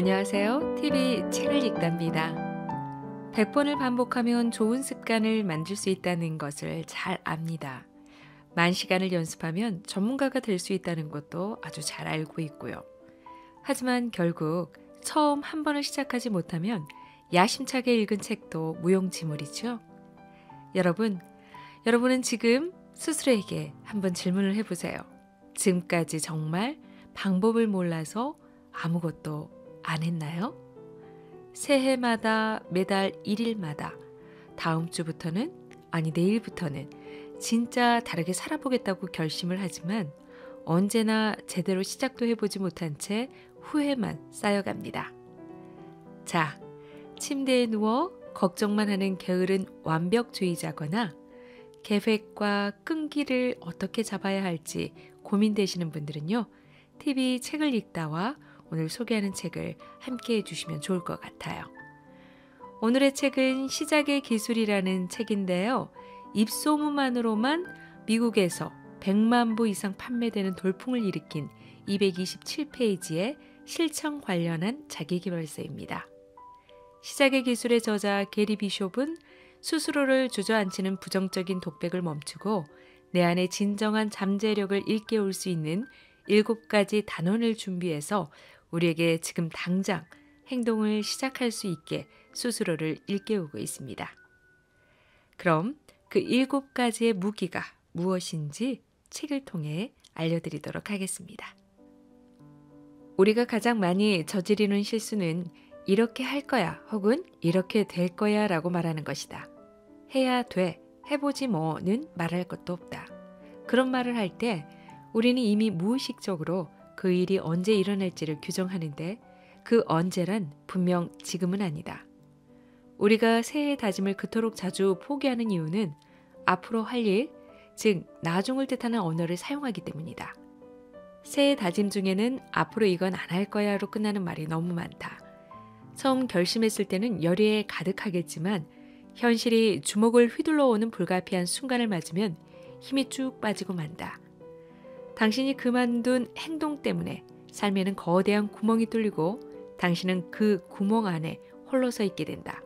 안녕하세요. TV 책을 읽답니다. 100번을 반복하면 좋은 습관을 만들 수 있다는 것을 잘 압니다. 만 시간을 연습하면 전문가가 될 수 있다는 것도 아주 잘 알고 있고요. 하지만 결국 처음 한 번을 시작하지 못하면 야심차게 읽은 책도 무용지물이죠. 여러분은 지금 스스로에게 한번 질문을 해보세요. 지금까지 정말 방법을 몰라서 아무것도 안 했나요? 새해마다 매달 1일마다 다음 주부터는 내일부터는 진짜 다르게 살아보겠다고 결심을 하지만 언제나 제대로 시작도 해보지 못한 채 후회만 쌓여갑니다. 자, 침대에 누워 걱정만 하는 게으른 완벽주의자거나 계획과 끈기를 어떻게 잡아야 할지 고민되시는 분들은요. TV 책을 읽다와 오늘 소개하는 책을 함께 해주시면 좋을 것 같아요. 오늘의 책은 시작의 기술이라는 책인데요. 입소문만으로만 미국에서 100만 부 이상 판매되는 돌풍을 일으킨 227페이지의 실천 관련한 자기계발서입니다. 시작의 기술의 저자 게리 비숍은 스스로를 주저앉히는 부정적인 독백을 멈추고 내 안의 진정한 잠재력을 일깨울 수 있는 7가지 단원을 준비해서 우리에게 지금 당장 행동을 시작할 수 있게 스스로를 일깨우고 있습니다. 그럼 그 7가지의 무기가 무엇인지 책을 통해 알려드리도록 하겠습니다. 우리가 가장 많이 저지르는 실수는 이렇게 할 거야 혹은 이렇게 될 거야 라고 말하는 것이다. 해야 돼, 해보지 뭐는 말할 것도 없다. 그런 말을 할 때 우리는 이미 무의식적으로 그 일이 언제 일어날지를 규정하는데 그 언제란 분명 지금은 아니다. 우리가 새해 다짐을 그토록 자주 포기하는 이유는 앞으로 할 일, 즉 나중을 뜻하는 언어를 사용하기 때문이다. 새해 다짐 중에는 앞으로 이건 안 할 거야로 끝나는 말이 너무 많다. 처음 결심했을 때는 열의에 가득하겠지만 현실이 주먹을 휘둘러 오는 불가피한 순간을 맞으면 힘이 쭉 빠지고 만다. 당신이 그만둔 행동 때문에 삶에는 거대한 구멍이 뚫리고 당신은 그 구멍 안에 홀로 서 있게 된다.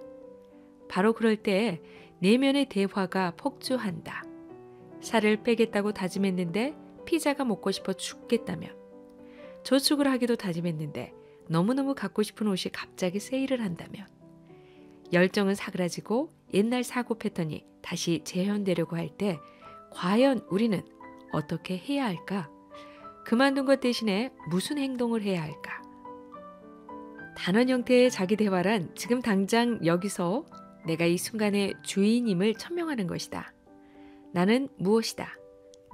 바로 그럴 때 내면의 대화가 폭주한다. 살을 빼겠다고 다짐했는데 피자가 먹고 싶어 죽겠다면, 저축을 하기도 다짐했는데 너무너무 갖고 싶은 옷이 갑자기 세일을 한다면, 열정은 사그라지고 옛날 사고 패턴이 다시 재현되려고 할 때 과연 우리는 어떻게 해야 할까? 그만둔 것 대신에 무슨 행동을 해야 할까? 단원 형태의 자기 대화란 지금 당장 여기서 내가 이 순간의 주인임을 천명하는 것이다. 나는 무엇이다.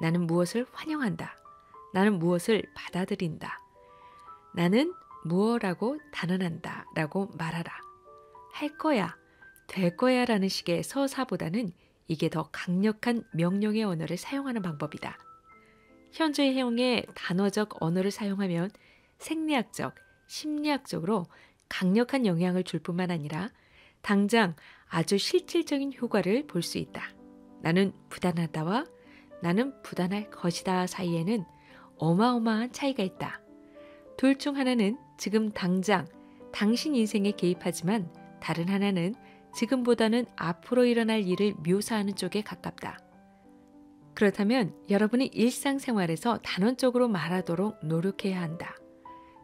나는 무엇을 환영한다. 나는 무엇을 받아들인다. 나는 무엇라고 단언한다 라고 말하라. 할 거야, 될 거야 라는 식의 서사보다는 이게 더 강력한 명령의 언어를 사용하는 방법이다. 현재형의 단어적 언어를 사용하면 생리학적, 심리학적으로 강력한 영향을 줄 뿐만 아니라 당장 아주 실질적인 효과를 볼 수 있다. 나는 부단하다와 나는 부단할 것이다 사이에는 어마어마한 차이가 있다. 둘 중 하나는 지금 당장 당신 인생에 개입하지만 다른 하나는 지금보다는 앞으로 일어날 일을 묘사하는 쪽에 가깝다. 그렇다면 여러분이 일상생활에서 단언적으로 말하도록 노력해야 한다.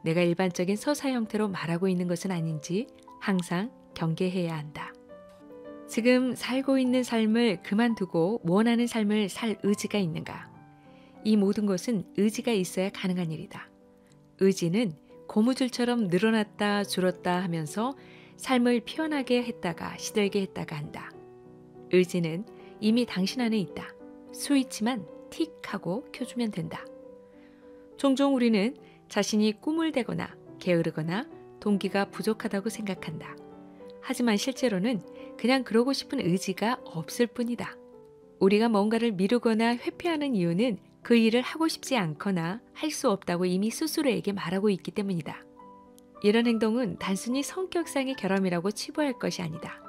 내가 일반적인 서사 형태로 말하고 있는 것은 아닌지 항상 경계해야 한다. 지금 살고 있는 삶을 그만두고 원하는 삶을 살 의지가 있는가? 이 모든 것은 의지가 있어야 가능한 일이다. 의지는 고무줄처럼 늘어났다 줄었다 하면서 삶을 피어나게 했다가 시들게 했다가 한다. 의지는 이미 당신 안에 있다. 스위치만 틱 하고 켜주면 된다. 종종 우리는 자신이 꿈을 대거나 게으르거나 동기가 부족하다고 생각한다. 하지만 실제로는 그냥 그러고 싶은 의지가 없을 뿐이다. 우리가 뭔가를 미루거나 회피하는 이유는 그 일을 하고 싶지 않거나 할 수 없다고 이미 스스로에게 말하고 있기 때문이다. 이런 행동은 단순히 성격상의 결함이라고 치부할 것이 아니다.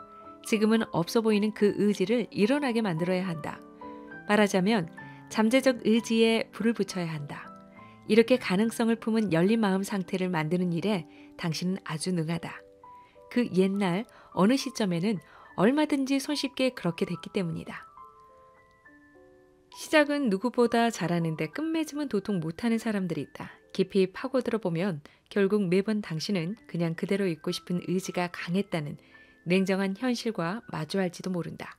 지금은 없어 보이는 그 의지를 일어나게 만들어야 한다. 말하자면 잠재적 의지에 불을 붙여야 한다. 이렇게 가능성을 품은 열린 마음 상태를 만드는 일에 당신은 아주 능하다. 그 옛날 어느 시점에는 얼마든지 손쉽게 그렇게 됐기 때문이다. 시작은 누구보다 잘하는데 끝맺음은 도통 못하는 사람들이 있다. 깊이 파고들어 보면 결국 매번 당신은 그냥 그대로 있고 싶은 의지가 강했다는 냉정한 현실과 마주할지도 모른다.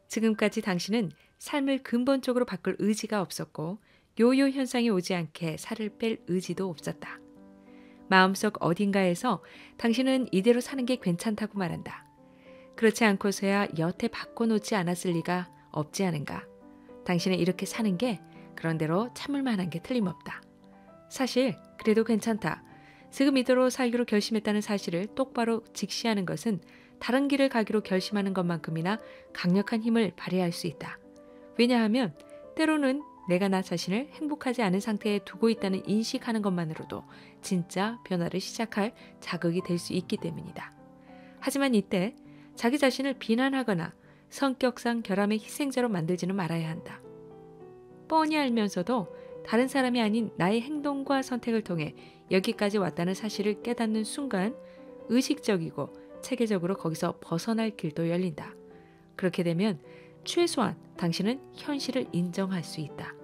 지금까지 당신은 삶을 근본적으로 바꿀 의지가 없었고 요요 현상이 오지 않게 살을 뺄 의지도 없었다. 마음속 어딘가에서 당신은 이대로 사는 게 괜찮다고 말한다. 그렇지 않고서야 여태 바꿔놓지 않았을 리가 없지 않은가. 당신은 이렇게 사는 게 그런대로 참을 만한 게 틀림없다. 사실 그래도 괜찮다. 지금 이대로 살기로 결심했다는 사실을 똑바로 직시하는 것은 다른 길을 가기로 결심하는 것만큼이나 강력한 힘을 발휘할 수 있다. 왜냐하면 때로는 내가 나 자신을 행복하지 않은 상태에 두고 있다는 인식하는 것만으로도 진짜 변화를 시작할 자극이 될 수 있기 때문이다. 하지만 이때 자기 자신을 비난하거나 성격상 결함의 희생자로 만들지는 말아야 한다. 뻔히 알면서도 다른 사람이 아닌 나의 행동과 선택을 통해 여기까지 왔다는 사실을 깨닫는 순간 의식적이고 체계적으로 거기서 벗어날 길도 열린다. 그렇게 되면 최소한 당신은 현실을 인정할 수 있다.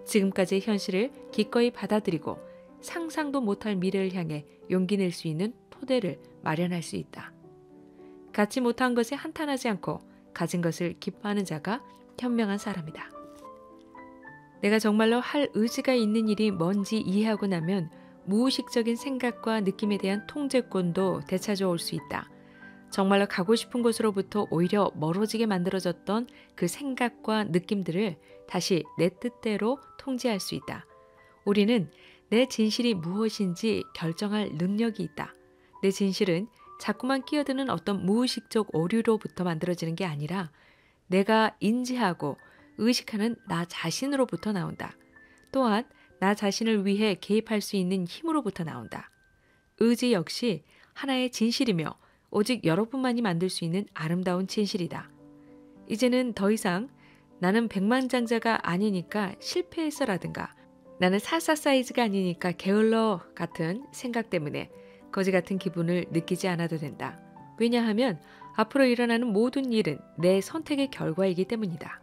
지금까지의 현실을 기꺼이 받아들이고 상상도 못할 미래를 향해 용기 낼 수 있는 토대를 마련할 수 있다. 갖지 못한 것에 한탄하지 않고 가진 것을 기뻐하는 자가 현명한 사람이다. 내가 정말로 할 의지가 있는 일이 뭔지 이해하고 나면 무의식적인 생각과 느낌에 대한 통제권도 되찾아올 수 있다. 정말로 가고 싶은 곳으로부터 오히려 멀어지게 만들어졌던 그 생각과 느낌들을 다시 내 뜻대로 통제할 수 있다. 우리는 내 진실이 무엇인지 결정할 능력이 있다. 내 진실은 자꾸만 끼어드는 어떤 무의식적 오류로부터 만들어지는 게 아니라 내가 인지하고 의식하는 나 자신으로부터 나온다. 또한 나 자신을 위해 개입할 수 있는 힘으로부터 나온다. 의지 역시 하나의 진실이며 오직 여러분만이 만들 수 있는 아름다운 진실이다. 이제는 더 이상 나는 백만장자가 아니니까 실패했어라든가 나는 사사 사이즈가 아니니까 게을러 같은 생각 때문에 거지 같은 기분을 느끼지 않아도 된다. 왜냐하면 앞으로 일어나는 모든 일은 내 선택의 결과이기 때문이다.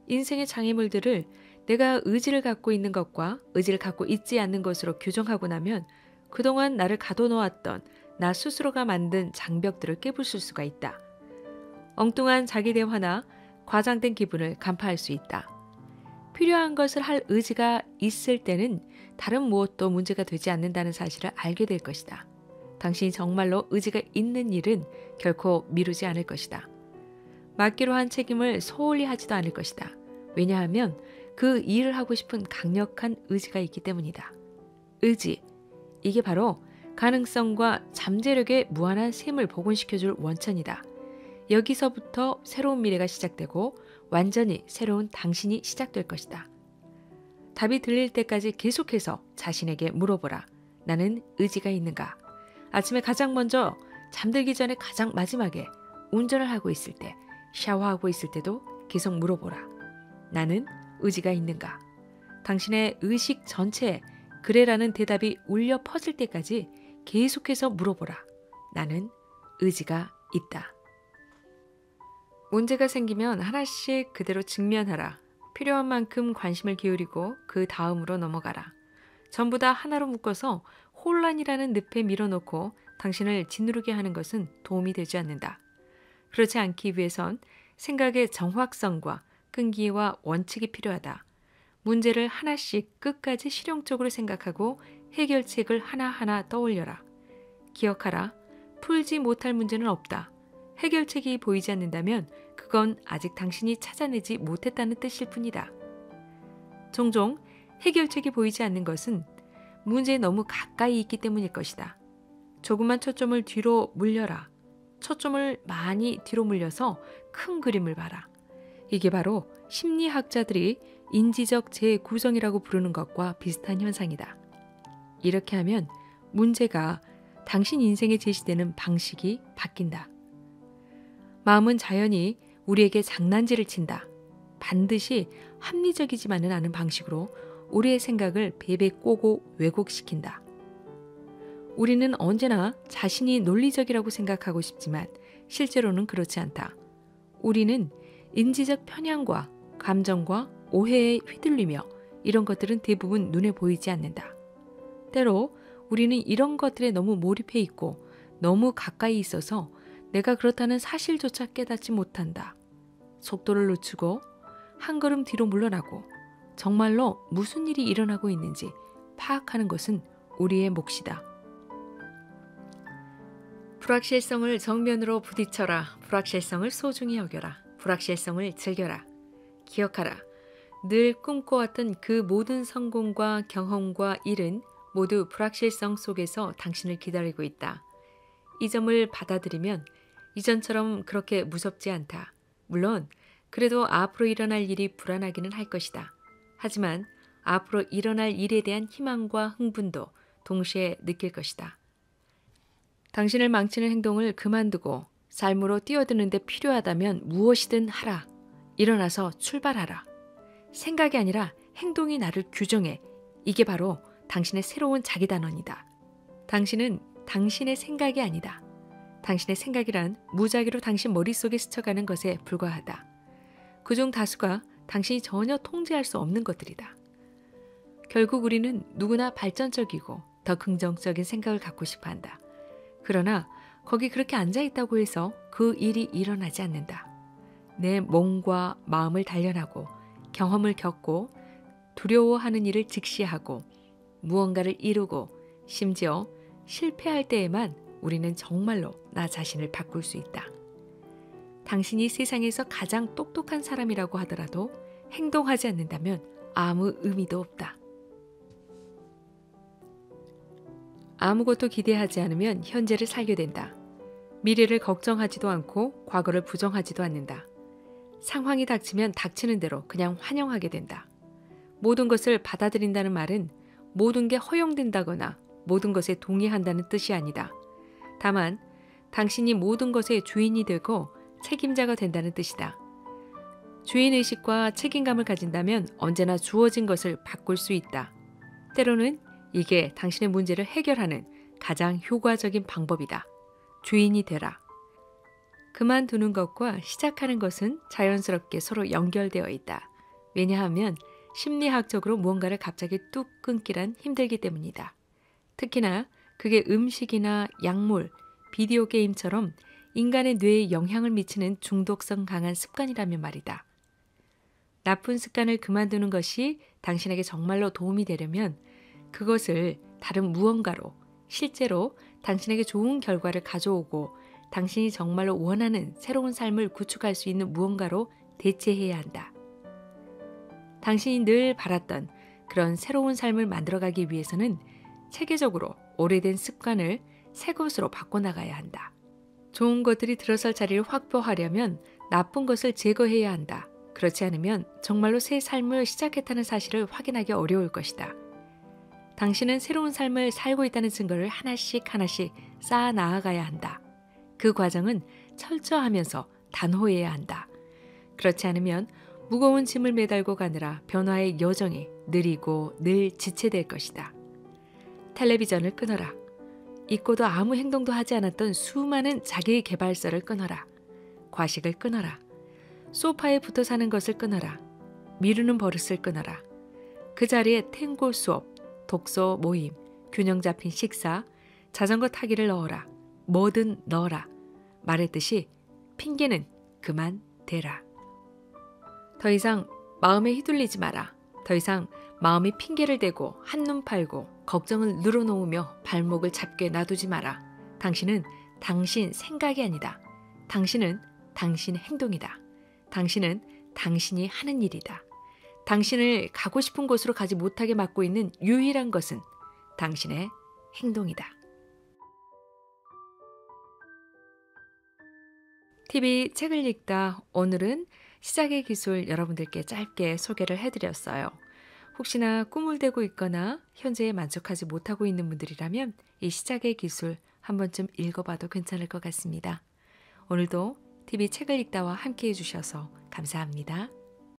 인생의 장애물들을 내가 의지를 갖고 있는 것과 의지를 갖고 있지 않는 것으로 규정하고 나면 그동안 나를 가둬놓았던 나 스스로가 만든 장벽들을 깨부술 수가 있다. 엉뚱한 자기 대화나 과장된 기분을 간파할 수 있다. 필요한 것을 할 의지가 있을 때는 다른 무엇도 문제가 되지 않는다는 사실을 알게 될 것이다. 당신이 정말로 의지가 있는 일은 결코 미루지 않을 것이다. 맡기로 한 책임을 소홀히 하지도 않을 것이다. 왜냐하면 그 일을 하고 싶은 강력한 의지가 있기 때문이다. 의지, 이게 바로 가능성과 잠재력의 무한한 셈을 복원시켜줄 원천이다. 여기서부터 새로운 미래가 시작되고 완전히 새로운 당신이 시작될 것이다. 답이 들릴 때까지 계속해서 자신에게 물어보라. 나는 의지가 있는가? 아침에 가장 먼저, 잠들기 전에 가장 마지막에, 운전을 하고 있을 때, 샤워하고 있을 때도 계속 물어보라. 나는 의지가 있는가? 당신의 의식 전체에 그래라는 대답이 울려 퍼질 때까지 계속해서 물어보라. 나는 의지가 있다. 문제가 생기면 하나씩 그대로 직면하라. 필요한 만큼 관심을 기울이고 그 다음으로 넘어가라. 전부 다 하나로 묶어서 혼란이라는 늪에 밀어넣고 당신을 짓누르게 하는 것은 도움이 되지 않는다. 그렇지 않기 위해선 생각의 정확성과 끈기와 원칙이 필요하다. 문제를 하나씩 끝까지 실용적으로 생각하고 해결책을 하나하나 떠올려라. 기억하라. 풀지 못할 문제는 없다. 해결책이 보이지 않는다면 그건 아직 당신이 찾아내지 못했다는 뜻일 뿐이다. 종종 해결책이 보이지 않는 것은 문제에 너무 가까이 있기 때문일 것이다. 조금만 초점을 뒤로 물려라. 초점을 많이 뒤로 물려서 큰 그림을 봐라. 이게 바로 심리학자들이 인지적 재구성이라고 부르는 것과 비슷한 현상이다. 이렇게 하면 문제가 당신 인생에 제시되는 방식이 바뀐다. 마음은 자연히 우리에게 장난질을 친다. 반드시 합리적이지만은 않은 방식으로 우리의 생각을 베베 꼬고 왜곡시킨다. 우리는 언제나 자신이 논리적이라고 생각하고 싶지만 실제로는 그렇지 않다. 우리는 인지적 편향과 감정과 오해에 휘둘리며 이런 것들은 대부분 눈에 보이지 않는다. 때로 우리는 이런 것들에 너무 몰입해 있고 너무 가까이 있어서 내가 그렇다는 사실조차 깨닫지 못한다. 속도를 늦추고 한 걸음 뒤로 물러나고 정말로 무슨 일이 일어나고 있는지 파악하는 것은 우리의 몫이다. 불확실성을 정면으로 부딪혀라. 불확실성을 소중히 여겨라. 불확실성을 즐겨라. 기억하라. 늘 꿈꿔왔던 그 모든 성공과 경험과 일은 모두 불확실성 속에서 당신을 기다리고 있다. 이 점을 받아들이면 이전처럼 그렇게 무섭지 않다. 물론 그래도 앞으로 일어날 일이 불안하기는 할 것이다. 하지만 앞으로 일어날 일에 대한 희망과 흥분도 동시에 느낄 것이다. 당신을 망치는 행동을 그만두고 삶으로 뛰어드는데 필요하다면 무엇이든 하라. 일어나서 출발하라. 생각이 아니라 행동이 나를 규정해. 이게 바로 당신의 새로운 자기단원이다. 당신은 당신의 생각이 아니다. 당신의 생각이란 무작위로 당신 머릿속에 스쳐가는 것에 불과하다. 그중 다수가 당신이 전혀 통제할 수 없는 것들이다. 결국 우리는 누구나 발전적이고 더 긍정적인 생각을 갖고 싶어 한다. 그러나 거기 그렇게 앉아있다고 해서 그 일이 일어나지 않는다. 내 몸과 마음을 단련하고 경험을 겪고 두려워하는 일을 직시하고 무언가를 이루고 심지어 실패할 때에만 우리는 정말로 나 자신을 바꿀 수 있다. 당신이 세상에서 가장 똑똑한 사람이라고 하더라도 행동하지 않는다면 아무 의미도 없다. 아무것도 기대하지 않으면 현재를 살게 된다. 미래를 걱정하지도 않고 과거를 부정하지도 않는다. 상황이 닥치면 닥치는 대로 그냥 환영하게 된다. 모든 것을 받아들인다는 말은 모든 게 허용된다거나 모든 것에 동의한다는 뜻이 아니다. 다만 당신이 모든 것의 주인이 되고 책임자가 된다는 뜻이다. 주인의식과 책임감을 가진다면 언제나 주어진 것을 바꿀 수 있다. 때로는 이게 당신의 문제를 해결하는 가장 효과적인 방법이다. 주인이 되라. 그만두는 것과 시작하는 것은 자연스럽게 서로 연결되어 있다. 왜냐하면 심리학적으로 무언가를 갑자기 뚝 끊기란 힘들기 때문이다. 특히나 그게 음식이나 약물, 비디오 게임처럼 인간의 뇌에 영향을 미치는 중독성 강한 습관이라면 말이다. 나쁜 습관을 그만두는 것이 당신에게 정말로 도움이 되려면 그것을 다른 무언가로 실제로 당신에게 좋은 결과를 가져오고 당신이 정말로 원하는 새로운 삶을 구축할 수 있는 무언가로 대체해야 한다. 당신이 늘 바랐던 그런 새로운 삶을 만들어가기 위해서는 체계적으로 오래된 습관을 새 것으로 바꿔나가야 한다. 좋은 것들이 들어설 자리를 확보하려면 나쁜 것을 제거해야 한다. 그렇지 않으면 정말로 새 삶을 시작했다는 사실을 확인하기 어려울 것이다. 당신은 새로운 삶을 살고 있다는 증거를 하나씩 하나씩 쌓아 나아가야 한다. 그 과정은 철저하면서 단호해야 한다. 그렇지 않으면 무거운 짐을 매달고 가느라 변화의 여정이 느리고 늘 지체될 것이다. 텔레비전을 끊어라. 잊고도 아무 행동도 하지 않았던 수많은 자기 개발서를 끊어라. 과식을 끊어라. 소파에 붙어 사는 것을 끊어라. 미루는 버릇을 끊어라. 그 자리에 탱고 수업, 독서 모임, 균형 잡힌 식사, 자전거 타기를 넣어라. 뭐든 넣어라. 말했듯이 핑계는 그만 대라. 더 이상 마음에 휘둘리지 마라. 더 이상 마음이 핑계를 대고 한눈 팔고 걱정을 늘어놓으며 발목을 잡게 놔두지 마라. 당신은 당신 생각이 아니다. 당신은 당신 행동이다. 당신은 당신이 하는 일이다. 당신을 가고 싶은 곳으로 가지 못하게 막고 있는 유일한 것은 당신의 행동이다. TV 책을 읽다 오늘은 시작의 기술 여러분들께 짧게 소개를 해드렸어요. 혹시나 꿈을 대고 있거나 현재에 만족하지 못하고 있는 분들이라면 이 시작의 기술 한 번쯤 읽어봐도 괜찮을 것 같습니다. 오늘도 TV 책을 읽다와 함께 해주셔서 감사합니다.